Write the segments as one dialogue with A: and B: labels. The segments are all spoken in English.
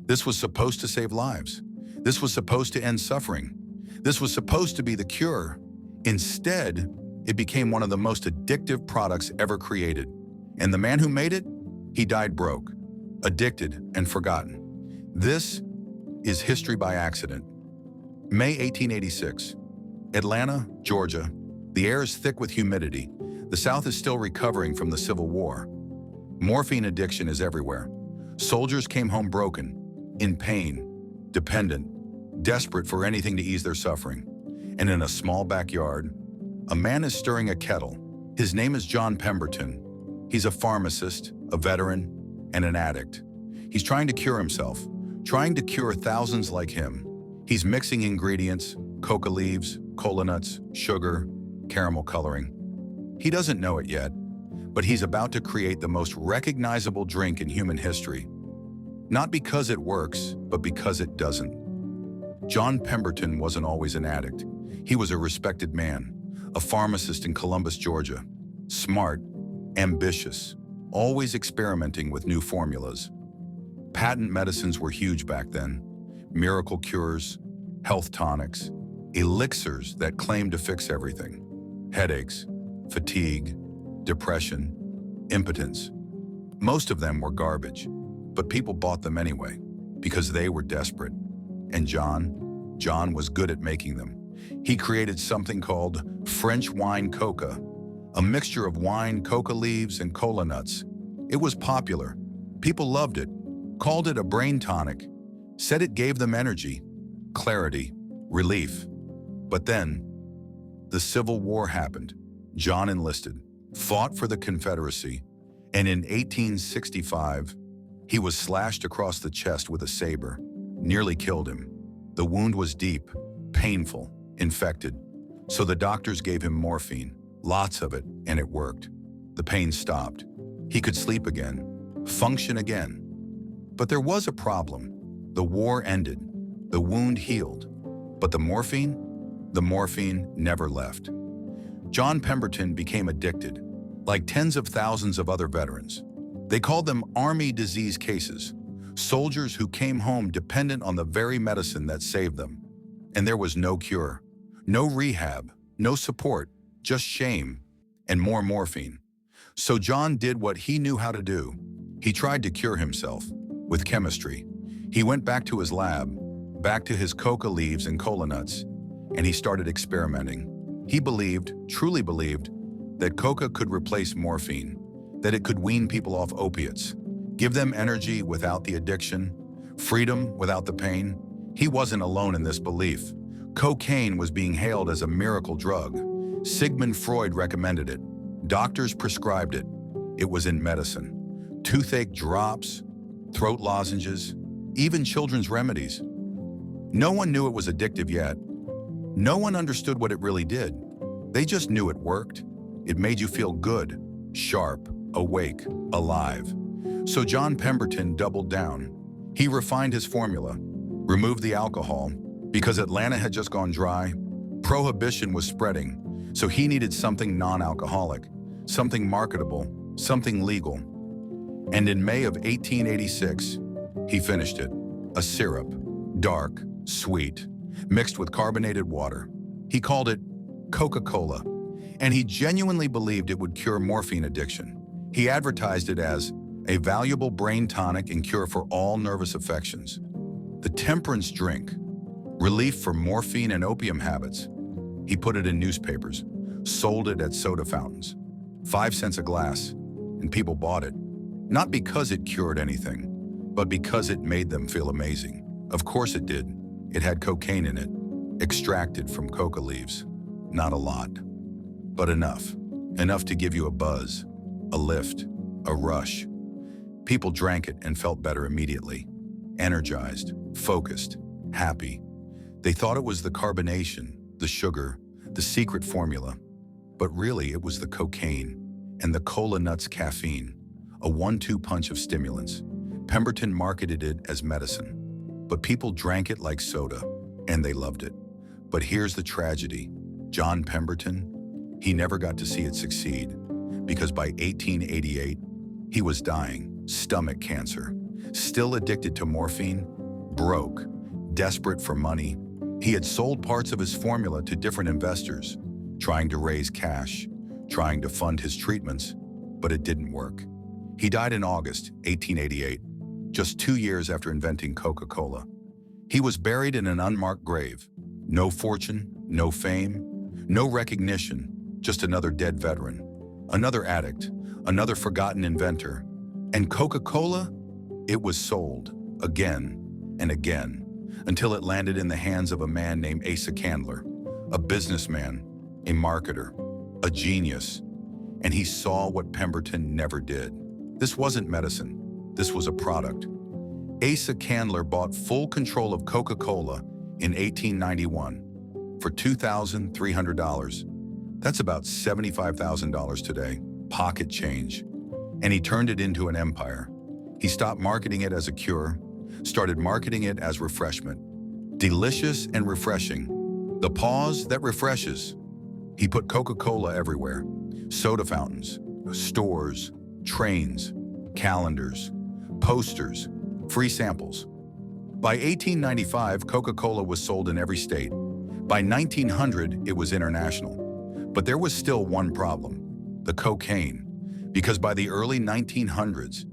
A: This was supposed to save lives. This was supposed to end suffering. This was supposed to be the cure. Instead, it became one of the most addictive products ever created. And the man who made it, he died broke, addicted, and forgotten. This is history by accident. May 1886, Atlanta, Georgia. The air is thick with humidity. The South is still recovering from the Civil War. Morphine addiction is everywhere. Soldiers came home broken, in pain, dependent, desperate for anything to ease their suffering. And in a small backyard, a man is stirring a kettle. His name is John Pemberton. He's a pharmacist, a veteran, and an addict. He's trying to cure himself, trying to cure thousands like him. He's mixing ingredients, coca leaves, kola nuts, sugar, caramel coloring. He doesn't know it yet, but he's about to create the most recognizable drink in human history. Not because it works, but because it doesn't. John Pemberton wasn't always an addict. He was a respected man, a pharmacist in Columbus, Georgia. Smart, ambitious, always experimenting with new formulas. Patent medicines were huge back then. Miracle cures, health tonics, elixirs that claimed to fix everything. Headaches, fatigue, depression, impotence. Most of them were garbage, but people bought them anyway because they were desperate. And John was good at making them. He created something called French wine coca, a mixture of wine, coca leaves, and kola nuts. It was popular. People loved it, called it a brain tonic, said it gave them energy, clarity, relief. But then, the Civil War happened. John enlisted, fought for the Confederacy, and in 1865, he was slashed across the chest with a saber, nearly killed him. The wound was deep, painful, infected. So the doctors gave him morphine, lots of it, and it worked. The pain stopped. He could sleep again, function again. But there was a problem. The war ended. The wound healed. But the morphine never left. John Pemberton became addicted, like tens of thousands of other veterans. They called them army disease cases, soldiers who came home dependent on the very medicine that saved them. And there was no cure, no rehab, no support, just shame and more morphine. So John did what he knew how to do. He tried to cure himself with chemistry. He went back to his lab, back to his coca leaves and kola nuts, and he started experimenting. He believed, truly believed, that coca could replace morphine, that it could wean people off opiates, give them energy without the addiction, freedom without the pain. He wasn't alone in this belief. Cocaine was being hailed as a miracle drug. Sigmund Freud recommended it. Doctors prescribed it. It was in medicine. Toothache drops, throat lozenges, even children's remedies. No one knew it was addictive yet. No one understood what it really did. They just knew it worked. It made you feel good, sharp, awake, alive. So John Pemberton doubled down. He refined his formula, removed the alcohol, because Atlanta had just gone dry. Prohibition was spreading, so he needed something non-alcoholic, something marketable, something legal. And in May of 1886, he finished it. A syrup, dark, sweet, mixed with carbonated water. He called it Coca-Cola, and he genuinely believed it would cure morphine addiction. He advertised it as a valuable brain tonic and cure for all nervous affections. The temperance drink, relief for morphine and opium habits. He put it in newspapers, sold it at soda fountains, 5 cents a glass, and people bought it. Not because it cured anything, but because it made them feel amazing. Of course it did. It had cocaine in it, extracted from coca leaves. Not a lot, but enough. Enough to give you a buzz, a lift, a rush. People drank it and felt better immediately. Energized, focused, happy. They thought it was the carbonation, the sugar, the secret formula. But really it was the cocaine and the kola nuts caffeine, a 1-2 punch of stimulants. Pemberton marketed it as medicine, but people drank it like soda, and they loved it. But here's the tragedy. John Pemberton, he never got to see it succeed, because by 1888, he was dying, stomach cancer. still addicted to morphine, broke, desperate for money. He had sold parts of his formula to different investors, trying to raise cash, trying to fund his treatments, but it didn't work. He died in August 1888, just 2 years after inventing Coca-Cola. He was buried in an unmarked grave. No fortune, no fame, no recognition, just another dead veteran, another addict, another forgotten inventor. And Coca-Cola? It was sold again and again until it landed in the hands of a man named Asa Candler, a businessman, a marketer, a genius. And he saw what Pemberton never did. This wasn't medicine. This was a product. Asa Candler bought full control of Coca-Cola in 1891 for $2,300. That's about $75,000 today, pocket change. And he turned it into an empire. He stopped marketing it as a cure, started marketing it as refreshment. Delicious and refreshing. The pause that refreshes. He put Coca-Cola everywhere. Soda fountains, stores, trains, calendars, posters, free samples. By 1895, Coca-Cola was sold in every state. By 1900, it was international. But there was still one problem, the cocaine. Because by the early 1900s,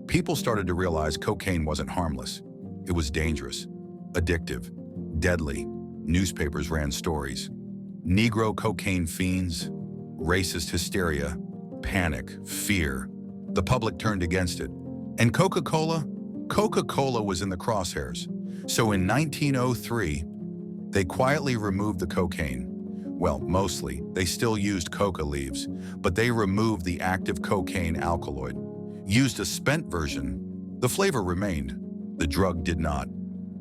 A: people started to realize cocaine wasn't harmless. It was dangerous, addictive, deadly. Newspapers ran stories. Negro cocaine fiends, racist hysteria, panic, fear. The public turned against it. And Coca-Cola was in the crosshairs. So in 1903, they quietly removed the cocaine. Well, mostly, they still used coca leaves, but they removed the active cocaine alkaloid. Used a spent version, the flavor remained. The drug did not.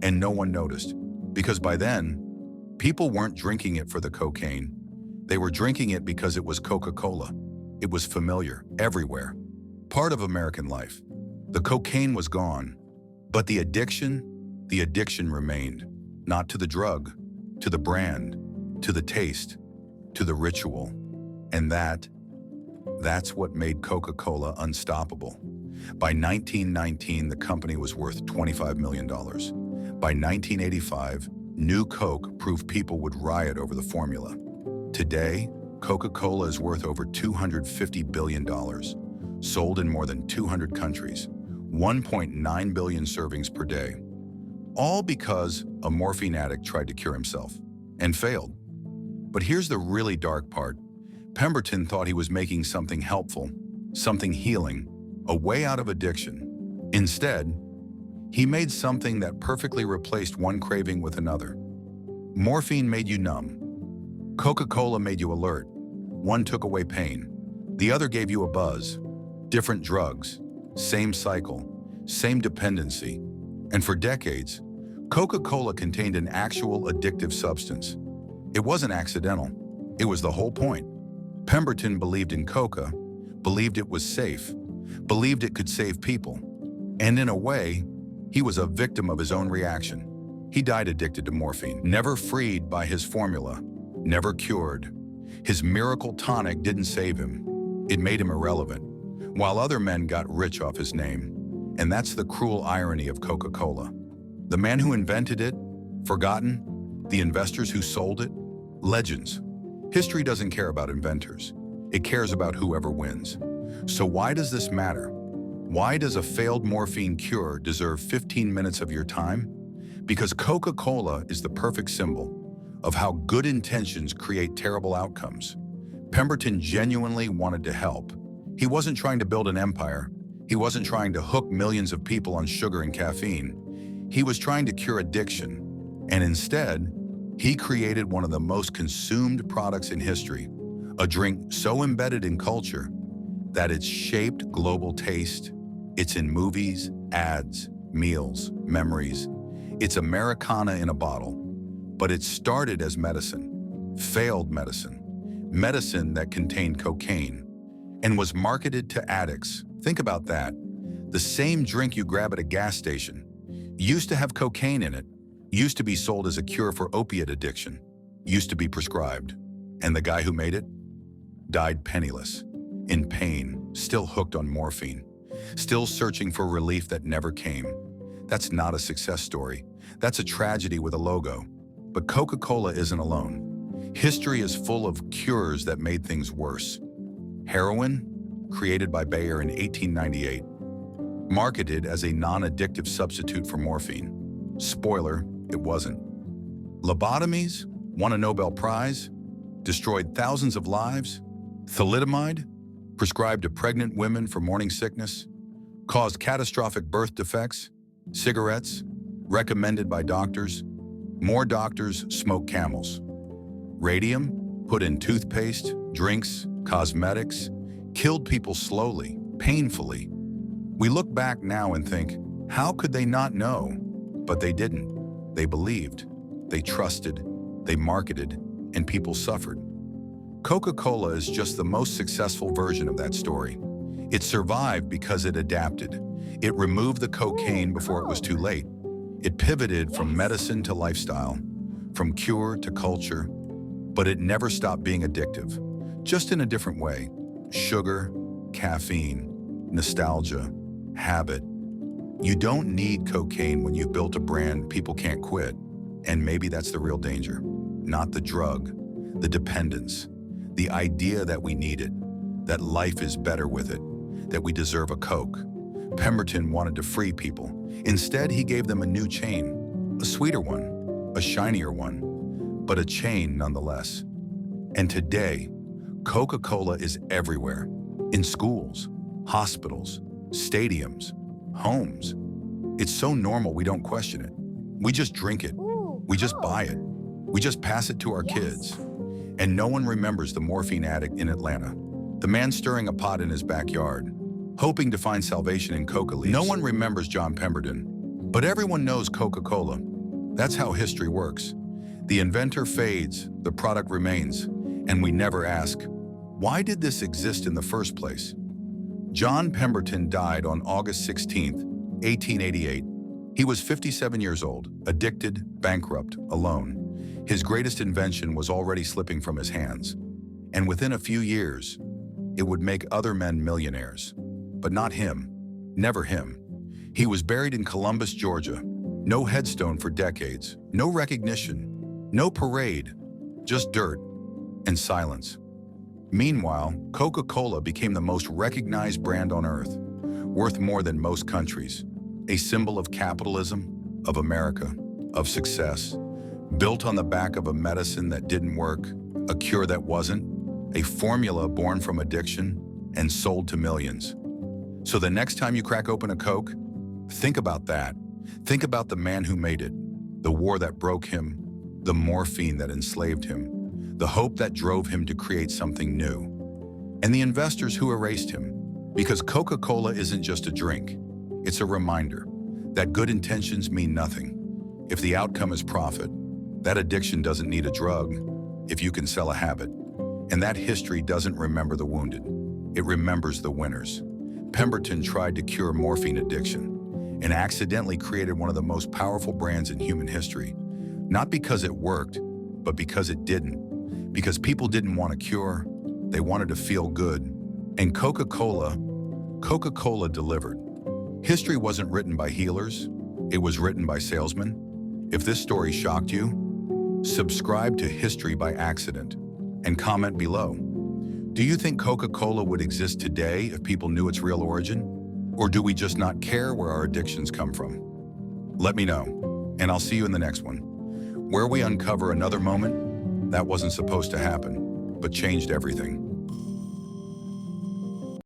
A: And no one noticed. Because by then, people weren't drinking it for the cocaine. They were drinking it because it was Coca-Cola. It was familiar, everywhere. Part of American life. The cocaine was gone, but the addiction remained. Not to the drug, to the brand, to the taste, to the ritual. And that's what made Coca-Cola unstoppable. By 1919, the company was worth $25 million. By 1985, New Coke proved people would riot over the formula. Today, Coca-Cola is worth over $250 billion, sold in more than 200 countries, 1.9 billion servings per day. All because a morphine addict tried to cure himself and failed. But here's the really dark part. Pemberton thought he was making something helpful, something healing, a way out of addiction. Instead, he made something that perfectly replaced one craving with another. Morphine made you numb. Coca-Cola made you alert. One took away pain. The other gave you a buzz. Different drugs, same cycle, same dependency. And for decades, Coca-Cola contained an actual addictive substance. It wasn't accidental. It was the whole point. Pemberton believed in Coca, believed it was safe, believed it could save people. And in a way, he was a victim of his own reaction. He died addicted to morphine, never freed by his formula, never cured. His miracle tonic didn't save him. It made him irrelevant, while other men got rich off his name. And that's the cruel irony of Coca-Cola. The man who invented it, forgotten. The investors who sold it, legends. History doesn't care about inventors. It cares about whoever wins. So why does this matter? Why does a failed morphine cure deserve 15 minutes of your time? Because Coca-Cola is the perfect symbol of how good intentions create terrible outcomes. Pemberton genuinely wanted to help. He wasn't trying to build an empire. He wasn't trying to hook millions of people on sugar and caffeine. He was trying to cure addiction. And instead, he created one of the most consumed products in history, a drink so embedded in culture that it's shaped global taste. It's in movies, ads, meals, memories. It's Americana in a bottle. But it started as medicine, failed medicine, medicine that contained cocaine, and was marketed to addicts. Think about that. The same drink you grab at a gas station used to have cocaine in it, used to be sold as a cure for opiate addiction, used to be prescribed. And the guy who made it died penniless, in pain, still hooked on morphine. still searching for relief that never came. That's not a success story. That's a tragedy with a logo. But Coca-Cola isn't alone. History is full of cures that made things worse. Heroin, created by Bayer in 1898, marketed as a non-addictive substitute for morphine. Spoiler, it wasn't. Lobotomies, won a Nobel Prize, destroyed thousands of lives. Thalidomide, prescribed to pregnant women for morning sickness, caused catastrophic birth defects. Cigarettes, recommended by doctors. More doctors smoke Camels. Radium, put in toothpaste, drinks, cosmetics, killed people slowly, painfully. We look back now and think, how could they not know? But they didn't. They believed, they trusted, they marketed, and people suffered. Coca-Cola is just the most successful version of that story. It survived because it adapted. It removed the cocaine before it was too late. It pivoted from medicine to lifestyle, from cure to culture, but it never stopped being addictive, just in a different way. Sugar, caffeine, nostalgia, habit. You don't need cocaine when you've built a brand people can't quit. And maybe that's the real danger. Not the drug, the dependence, the idea that we need it, that life is better with it, that we deserve a Coke. Pemberton wanted to free people. Instead, he gave them a new chain, a sweeter one, a shinier one, but a chain nonetheless. And today, Coca-Cola is everywhere, in schools, hospitals, stadiums, homes. It's so normal we don't question it. We just drink it. We just buy it. We just pass it to our kids. And no one remembers the morphine addict in Atlanta, the man stirring a pot in his backyard, hoping to find salvation in coca leaves. No one remembers John Pemberton, but everyone knows Coca-Cola. That's how history works. The inventor fades, the product remains, and we never ask, why did this exist in the first place? John Pemberton died on August 16, 1888. He was 57 years old, addicted, bankrupt, alone. His greatest invention was already slipping from his hands. And within a few years, it would make other men millionaires. But not him. Never him. He was buried in Columbus, Georgia. No headstone for decades. No recognition. No parade. Just dirt and silence. Meanwhile, Coca-Cola became the most recognized brand on earth, worth more than most countries. A symbol of capitalism, of America, of success, built on the back of a medicine that didn't work, a cure that wasn't, a formula born from addiction and sold to millions. So the next time you crack open a Coke, think about that. Think about the man who made it, the war that broke him, the morphine that enslaved him, the hope that drove him to create something new, and the investors who erased him. Because Coca-Cola isn't just a drink, it's a reminder that good intentions mean nothing. If the outcome is profit, that addiction doesn't need a drug if you can sell a habit. And that history doesn't remember the wounded, it remembers the winners. Pemberton tried to cure morphine addiction and accidentally created one of the most powerful brands in human history. Not because it worked, but because it didn't. Because people didn't want a cure, they wanted to feel good. And Coca-Cola delivered. History wasn't written by healers, it was written by salesmen. If this story shocked you, subscribe to History by Accident and comment below. Do you think Coca-Cola would exist today if people knew its real origin? Or do we just not care where our addictions come from? Let me know, and I'll see you in the next one, where we uncover another moment that wasn't supposed to happen, but changed everything.